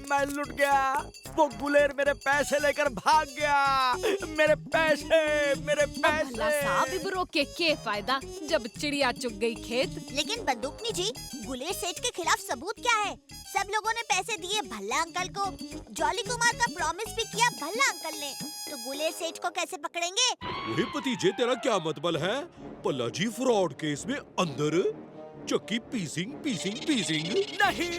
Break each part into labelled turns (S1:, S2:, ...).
S1: मैं लुट गया। वो गुलेर मेरे पैसे लेकर भाग गया। मेरे पैसे।
S2: भला साहब इबरो के फायदा जब चिड़िया चुग गई खेत।
S3: लेकिन बंदूकनी जी, गुलेर सेठ के खिलाफ सबूत क्या है? सब लोगों ने पैसे दिए भल्ला अंकल को, जॉली कुमार का प्रॉमिस भी किया भल्ला अंकल ने, तो गुलेर सेठ को कैसे पकड़ेंगे?
S4: वही भतीजे, तेरा क्या मतलब है? पल्लाजी फ्रॉड केस में अंदर चक्की पीसिंग
S1: नहीं।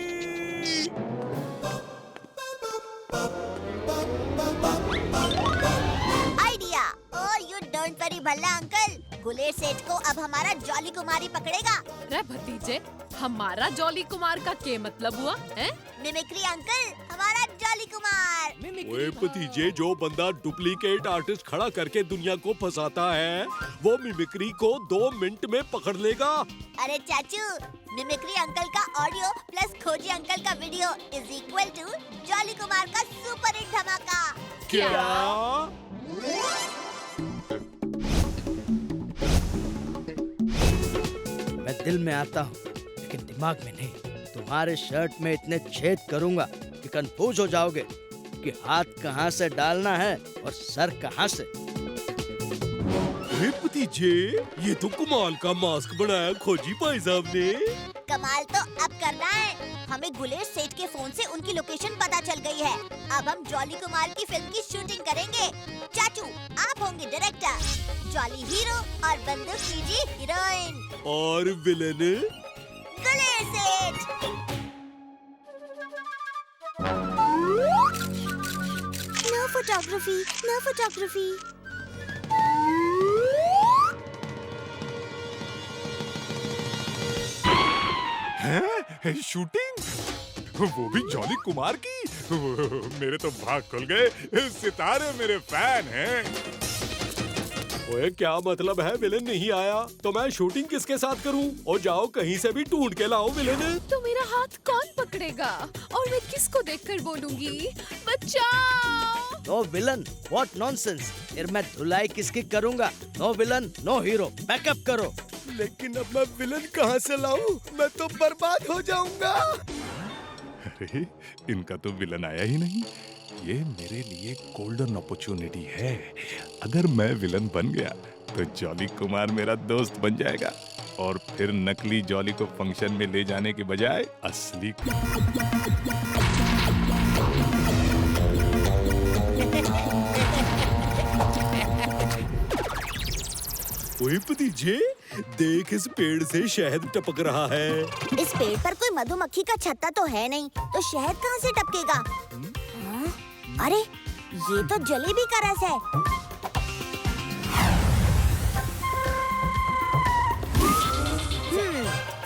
S3: Idea. Oh you don't worry Bhalla uncle, Guler सेठ को अब हमारा जॉली कुमार ही पकड़ेगा।
S2: रे भतीजे, हमारा जॉली कुमार का क्या मतलब हुआ है?
S3: मिमिक्री अंकल, हमारा जॉली कुमार।
S4: ओए भतीजे, जो बंदा डुप्लीकेट आर्टिस्ट खड़ा करके दुनिया को फंसाता है, वो मिमिक्री को 2 मिनट में पकड़ लेगा।
S3: अरे चाचू, मिमिक्री अंकल का ऑडियो प्लस खोजी अंकल का video is equal to Jolly Kumar का सुपर हिट धमाका।
S4: क्या?
S1: मैं दिल में आता हूँ लेकिन दिमाग में नहीं। तुम्हारे शर्ट में इतने छेद करूंगा कि कंफ्यूज हो जाओगे कि हाथ कहाँ से डालना है और सर कहाँ से।
S4: अरे भतीजे, ये तो कमाल का मास्क बनाया खोजी भाई साहब ने।
S3: कमाल तो अब करना है। हमें गुलेर सेठ के फोन से उनकी लोकेशन पता चल गई है। अब हम जॉली कुमार की फिल्म की शूटिंग करेंगे। चाचू, आप होंगे डायरेक्टर, जॉली हीरो और बंदूकनी जी हीरोइन।
S4: और villain
S3: Guler Seth. No photography, no photography.
S4: हैं? शूटिंग? वो भी जॉली कुमार की? मेरे तो भाग खुल गए। सितारे मेरे फैन हैं। ओए, क्या मतलब है? विलेन नहीं आया तो मैं शूटिंग किसके साथ करूं? और जाओ कहीं से भी ढूंढ के लाओ विलेन।
S2: तो मेरा हाथ कौन पकड़ेगा और मैं किसको देखकर बोलूंगी बचाओ?
S1: No villain, what nonsense. फिर मैं धुलाई किसकी करूंगा? No villain, no hero, backup करो।
S4: लेकिन अब मैं विलन कहाँ से लाऊं? मैं तो बर्बाद हो जाऊंगा। अरे, इनका तो विलन आया ही नहीं। ये मेरे लिए गोल्डन अपॉर्चुनिटी है। अगर मैं विलन बन गया तो जॉली कुमार मेरा दोस्त बन जाएगा और फिर नकली जॉली को फंक्शन में ले जाने के बजाय असली ओए भतीजे, देख इस पेड़ से शहद टपक रहा है।
S3: इस पेड़ पर कोई मधुमक्खी का छत्ता तो है नहीं, तो शहद कहाँ से टपकेगा? हाँ? अरे, ये तो जलेबी का रस है।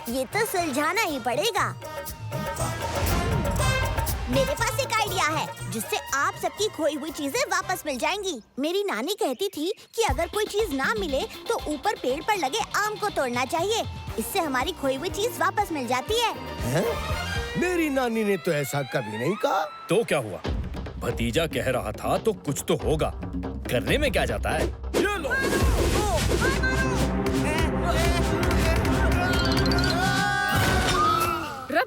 S3: ये तो सुलझाना ही पड़ेगा। मेरे पास एक आइडिया है जिससे आप सबकी खोई हुई चीजें वापस मिल जाएंगी। मेरी नानी कहती थी कि अगर कोई चीज ना मिले तो ऊपर पेड़ पर लगे आम को तोड़ना चाहिए। इससे हमारी खोई हुई चीज वापस मिल जाती है।
S5: मेरी नानी ने तो ऐसा कभी नहीं कहा।
S6: तो क्या हुआ? भतीजा कह रहा था तो कुछ तो होगा। करने में क्या जाता है? ये लो।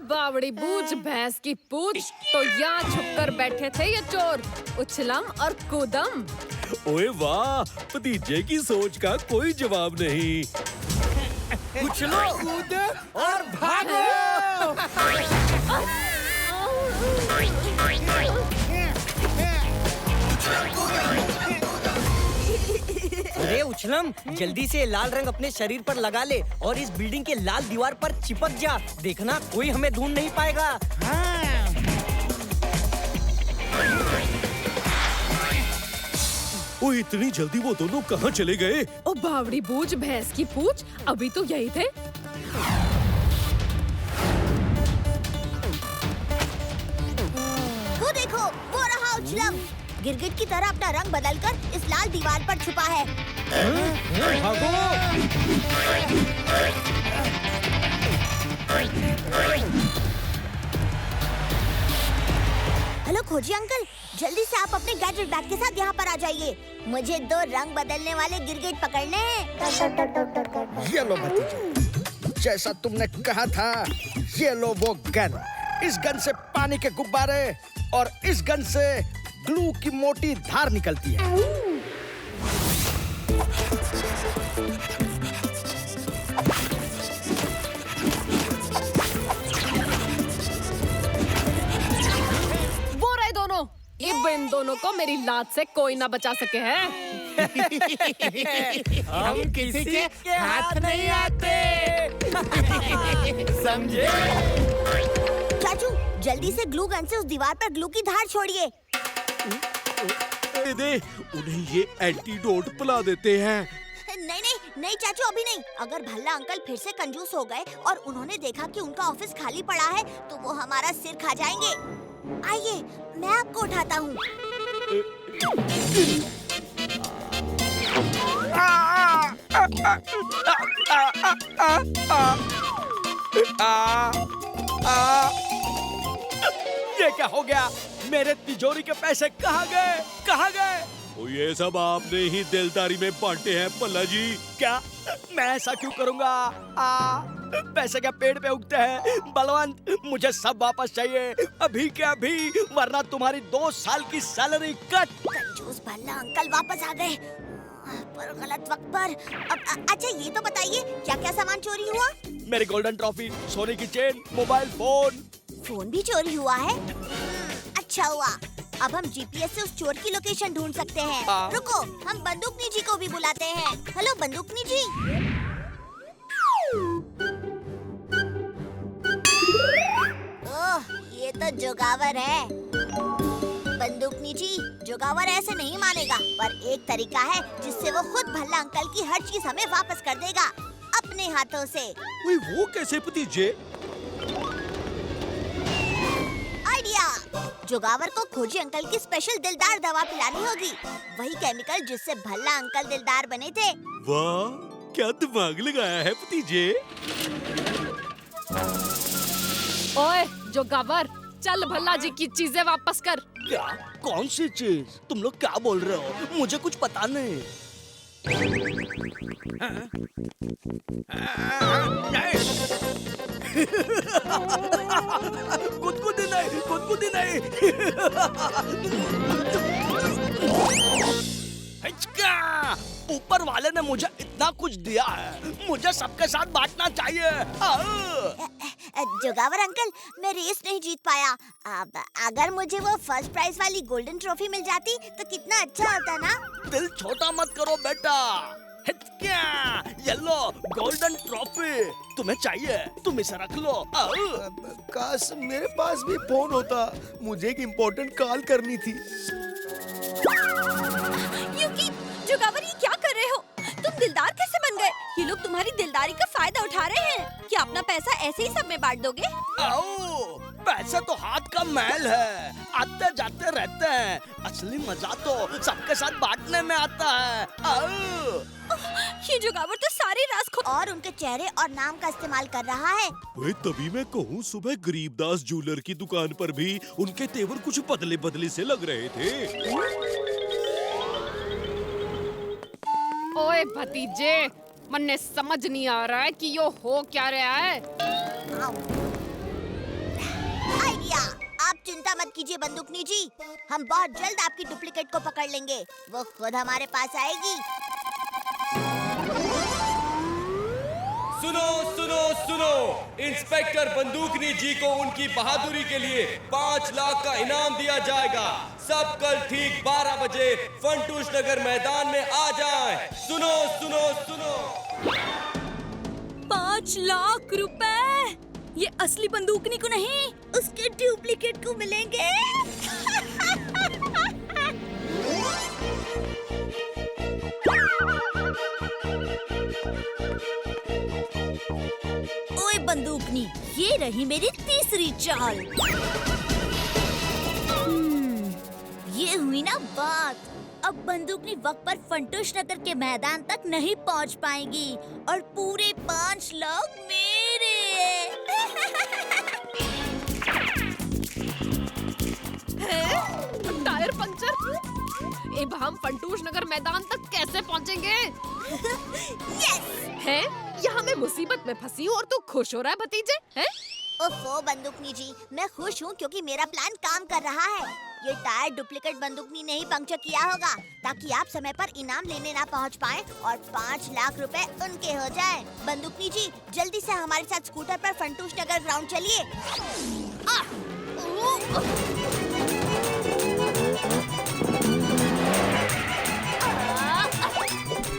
S2: बावड़ी बूझ भैंस की पूछ, तो यहाँ छुपकर बैठे थे ये चोर, उछलम और कूदम।
S4: ओए वाह, भतीजे की सोच का कोई जवाब नहीं।
S5: उछलो, कूदो और भागो।
S7: अरे उछलम, जल्दी से लाल रंग अपने शरीर पर लगा ले और इस बिल्डिंग के लाल दीवार पर चिपक जा। देखना कोई हमें ढूंढ नहीं पाएगा। हाँ।
S4: ओ, इतनी जल्दी वो दोनों कहाँ चले गए?
S2: ओ बावड़ी बूझ भैंस की पूछ, अभी तो यही थे।
S3: वो देखो, वो रहा उछलम। गिरगिट की तरह अपना रंग बदलकर इस लाल दीवार पर छुपा है। हेलो खोजी अंकल, जल्दी से आप अपने गैजेट बैग के साथ यहाँ पर आ जाइए। मुझे 2 रंग बदलने वाले गिरगिट पकड़ने हैं।
S1: ये लो भतीजे, जैसा तुमने कहा था, ये लो वो गन। इस गन से पानी के गुब्बारे और इस गन से ग्लू की मोटी धार निकलती है।
S2: वो रहे दोनों। अब इन दोनों को मेरी लात से कोई ना बचा सके है।
S5: हम किसी के हाथ नहीं आते। समझे?
S3: चाचू जल्दी से ग्लू गन से उस दीवार पर ग्लू की धार छोड़िए।
S8: दे उन्हें ये एंटीडोट पिला देते हैं।
S3: नहीं चाचू अभी नहीं। अगर भल्ला अंकल फिर से कंजूस हो गए और उन्होंने देखा कि उनका ऑफिस खाली पड़ा है तो वो हमारा सिर खा जाएंगे। आइए मैं आपको उठाता हूँ।
S1: ये क्या हो गया? मेरे तिजोरी के पैसे कहाँ गए? कहाँ गए?
S8: तो ये सब आपने ही दिलदारी में बांटे हैं पल्ला जी।
S1: क्या मैं ऐसा क्यों करूँगा? पैसे क्या पेड़ पे उगते हैं? बलवंत मुझे सब वापस चाहिए अभी के अभी, वरना तुम्हारी 2 साल की सैलरी कट।
S3: कंजूस भल्ला अंकल वापस आ गए पर गलत वक्त पर। अच्छा ये तो बताइए क्या क्या सामान चोरी हुआ?
S1: मेरी गोल्डन ट्रॉफी, सोने की चेन, मोबाइल फोन।
S3: फोन भी चोरी हुआ है? अच्छा हुआ, अब हम जीपीएस से उस चोर की लोकेशन ढूंढ सकते हैं। रुको हम बंदूकनी जी को भी बुलाते हैं। हेलो बंदूकनी जी। ओह ये तो जोगावर है। बंदूकनी जी जोगावर ऐसे नहीं मानेगा, पर एक तरीका है जिससे वो खुद भल्ला अंकल की हर चीज हमें वापस कर देगा अपने हाथों से।
S8: वो कैसे भतीजे?
S3: आइडिया, जोगावर को खोजी अंकल की स्पेशल दिलदार दवा पिलानी होगी, वही केमिकल जिससे भल्ला अंकल दिलदार बने थे।
S8: वाह क्या दिमाग लगाया है भतीजे।
S2: ओए जोगावर, चल भल्ला जी की चीजें वापस कर।
S1: क्या? कौन सी चीज? तुम लोग क्या बोल रहे हो? मुझे कुछ पता नहीं। गुदगुदी नहीं, गुदगुदी नहीं। हिचका! ऊपर वाले ने मुझे इतना कुछ दिया है, मुझे सबके साथ बांटना चाहिए।
S3: जोगावर अंकल मैं रेस नहीं जीत पाया। अब अगर मुझे वो फर्स्ट प्राइज वाली गोल्डन ट्रॉफी मिल जाती तो कितना अच्छा होता ना।
S1: दिल छोटा मत करो बेटा। हिचका! ये लो गोल्डन ट्रॉफी, तुम्हें चाहिए? तुम इसे रख लो।
S5: काश मेरे पास भी फोन होता, मुझे एक इम्पोर्टेंट कॉल करनी थी।
S3: युकी, जोगावर ये क्या कर रहे हो? तुम दिलदार कैसे बन गए? ये लोग तुम्हारी दिलदारी का फायदा उठा रहे हैं। क्या अपना पैसा ऐसे ही सब में बांट दोगे?
S1: आओ, पैसे तो हाथ का मैल है, आते जाते रहते हैं। असली मजा तो सबके साथ बांटने में आता है। आओ।
S3: ये जोगावर तो सारी राज और उनके चेहरे और नाम का इस्तेमाल कर रहा है।
S8: तभी मैं कहूँ सुबह गरीबदास ज्वेलर की दुकान पर भी उनके तेवर कुछ बदले बदले से लग रहे थे।
S2: ओए भतीजे, मन्ने समझ नहीं आ रहा है कि यो हो क्या रहा है।
S3: आइडिया, आप चिंता मत कीजिए बंदूकनी जी, हम बहुत जल्द आपकी डुप्लीकेट को पकड़ लेंगे। वो खुद हमारे पास आएगी।
S9: सुनो सुनो सुनो, इंस्पेक्टर बंदूकनी जी को उनकी बहादुरी के लिए 5 लाख का इनाम दिया जाएगा। सब कल ठीक 12 बजे फंटूश नगर मैदान में आ जाएं। सुनो सुनो सुनो।
S3: 5 लाख रुपए? ये असली बंदूकनी को नहीं, उसके डुप्लीकेट को मिलेंगे। ओए बंदूकनी, ये रही मेरी तीसरी चाल। ये हुई ना बात। अब बंदूकनी वक्त पर फंटूश नगर के मैदान तक नहीं पहुंच पाएगी और पूरे 5 लाख मेरे।
S2: Tyre puncture? अब हम फंटूश नगर मैदान तक कैसे पहुंचेंगे?
S3: यस!
S2: है? यहाँ मैं मुसीबत में फंसी हूँ और तू खुश हो रहा है भतीजे? हैं?
S3: ओफो बंदूकनी जी, मैं खुश हूँ क्योंकि मेरा प्लान काम कर रहा है। ये टायर डुप्लीकेट बंदूकनी ने ही पंक्चर किया होगा ताकि आप समय पर इनाम लेने ना पहुँच पाएं और 5 लाख रुपए उनके हो जाएं। बंदूकनी जी, जल्दी से हमारे साथ स्कूटर पर फंटूश नगर ग्राउंड चलिए।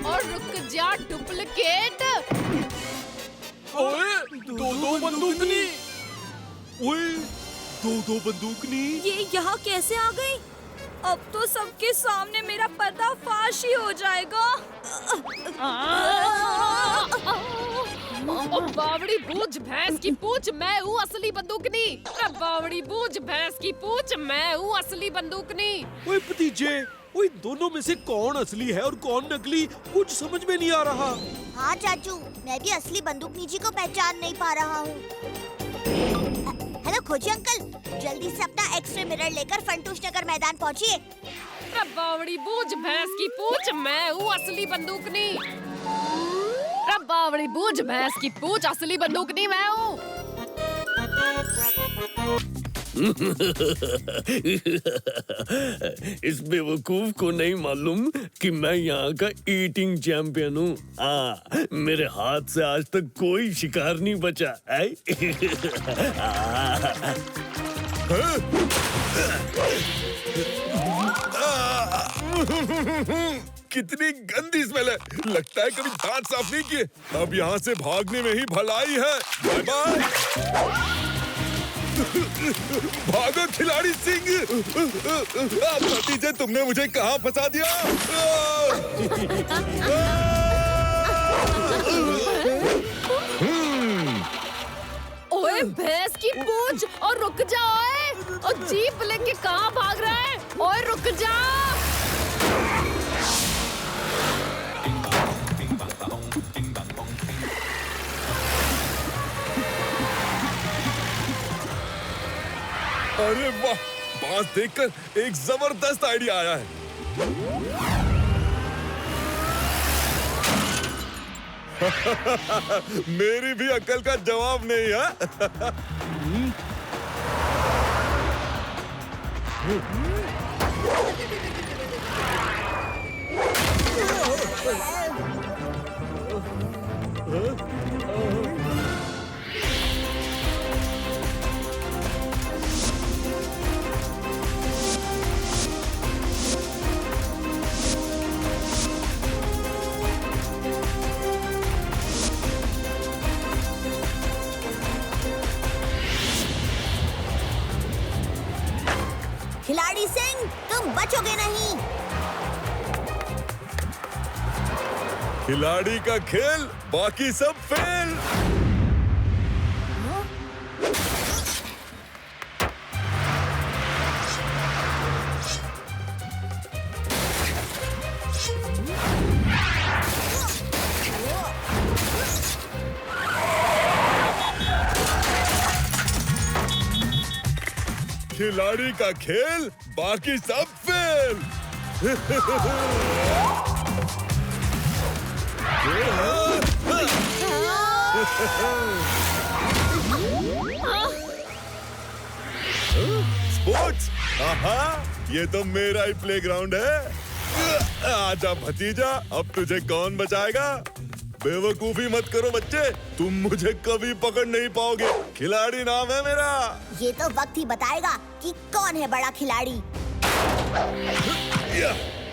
S2: और रुक जा डुप्लीकेट।
S8: ओए, दो बंदूकनी। ओए, दो बंदूकनी।
S10: ये यहाँ कैसे आ गई? अब तो सबके सामने मेरा पर्दाफाश ही हो जाएगा।
S2: बावड़ी बूझ भैंस की पूछ, मैं हूँ असली बंदूकनी। बावड़ी बूझ भैंस की पूछ, मैं हूँ असली बंदूकनी।
S8: ओए भतीजे, ओए दोनों में से कौन असली है और कौन नकली, कुछ समझ में नहीं आ रहा।
S3: हाँ चाचू, मैं भी असली बंदूकनी जी को पहचान नहीं पा रहा हूँ। हेलो खोजी अंकल, जल्दी से अपना एक्सरे मिरर लेकर फंटूश नगर मैदान पहुँचिए।
S2: बावड़ी बूझ भैंस की पूछ, मैं हूँ असली बंदूकनी। बावड़ी बूझ भैंस की पूछ, असली बंदूकनी मैं हूँ।
S6: इस बेवकूफ को नहीं मालूम कि मैं यहाँ का ईटिंग चैंपियन हूँ। मेरे हाथ से आज तक कोई शिकार नहीं बचा है।
S4: कितनी गंदी स्मेल है, लगता है कभी दांत साफ नहीं किए। अब यहाँ से भागने में ही भलाई है। Bye bye. भागो खिलाड़ी सिंह। भतीजे, तुमने मुझे कहाँ फंसा दिया?
S2: ओए भैंस की पूछ, और रुक जा। ओए, और जीप लेके कहाँ भाग रहा है? ओए रुक जा।
S4: अरे वाह, बांस देखकर एक जबरदस्त आइडिया आया है। मेरी भी अक्ल का जवाब नहीं है।
S3: खिलाड़ी सिंह, तुम बचोगे नहीं।
S4: खिलाड़ी का खेल, बाकी सब फेल। खिलाड़ी का खेल, बाकी सब फेल। स्पोर्ट्स, ये तो मेरा ही प्लेग्राउंड है। आजा भतीजा, अब तुझे कौन बचाएगा? बेवकूफी मत करो बच्चे, तुम मुझे कभी पकड़ नहीं पाओगे। खिलाड़ी नाम है मेरा।
S3: ये तो वक्त ही बताएगा कि कौन है बड़ा खिलाड़ी।